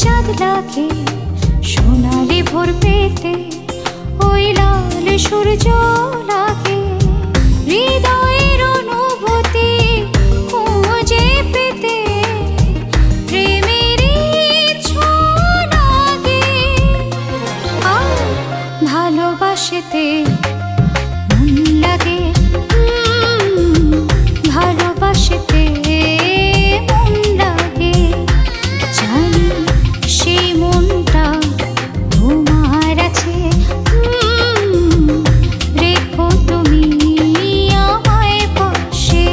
চাঁদ লাগে সোনালি ভোর পেতে, ওই লাল সূর্য লাগে হৃদয়ের অনুভূতি খুঁজে পেতে, প্রেমের ছোঁয়া লাগে আর ভালোবাসতে মন লাগে, ভালোবাসতে মন লাগে। জানি সেই মনটা তোমার আছে, রেখো তুমি আমায় পাশে।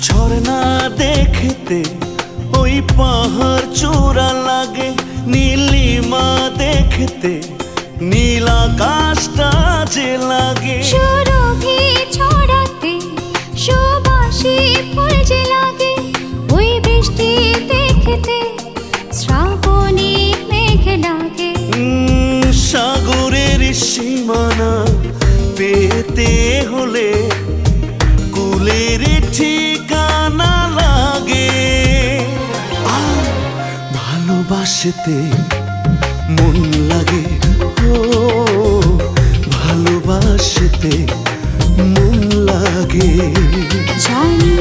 ঝর্ণা দেখতে ওই পাহাড় চূড়া লাগে, নীলিমা দেখতে নীল আকাশটা যে লাগে, সুরভি ছড়াতে সুবাসী ফুল যে লাগে, ওই বৃষ্টি দেখতে শ্রাবণী মেঘ লাগে। সাগরের সীমানা পেতে হলে কুলের ঠিকানা লাগে, ভালোবাসতে মন লাগে, ও ভালোবাসতে মন লাগে। জানি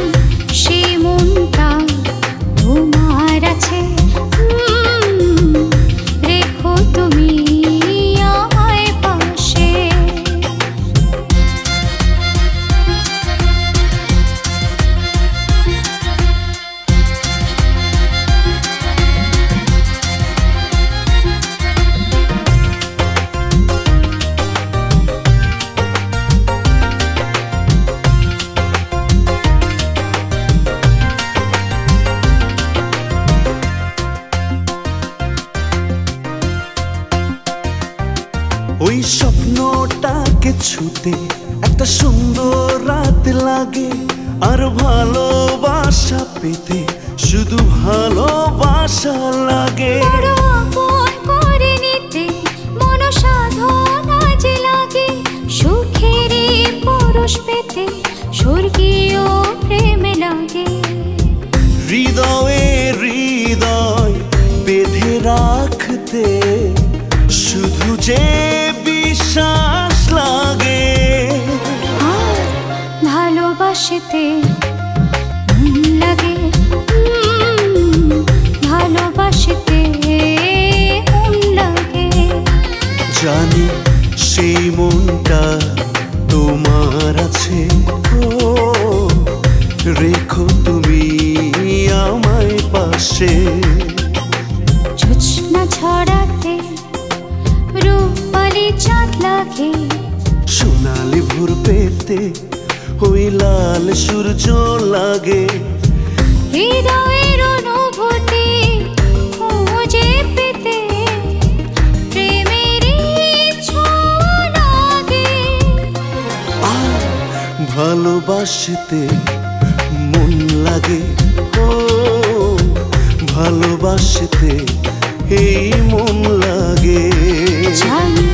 সেই মনটা তোমার আছে, রেখো তুমি আমায় পাশে। ওই স্বপ্নটাকে ছুতে একটা সুন্দর রাত লাগে, আর ভালোবাসা পেতে শুধু ভালোবাসা লাগে। বড় আপন করে নিতে মন সাধনা যে লাগে, সুখের পরশ পেতে স্বর্গীয় প্রেম লাগে। হৃদয়ে হৃদয় বেঁধে রাখতে শুধু যে বিশ্বাস লাগে, আর ভালোবাসতে মন লাগে, ভালোবাসতে মন লাগে। জানি সেই মনটা তোমার আছে, ও রেখো তুমি আমায় পাশে। জোছনা ছড়াতে রূপালি চাঁদ লাগে, সোনালি ভোর পেতে ওই লাল সূর্য লাগে, হৃদয়ের অনুভূতি খুঁজে পেতে প্রেমের ছোঁয়া লাগে। ভালোবাসতে মন লাগে, ও ভালোবাসতে এই মন লাগে। জানি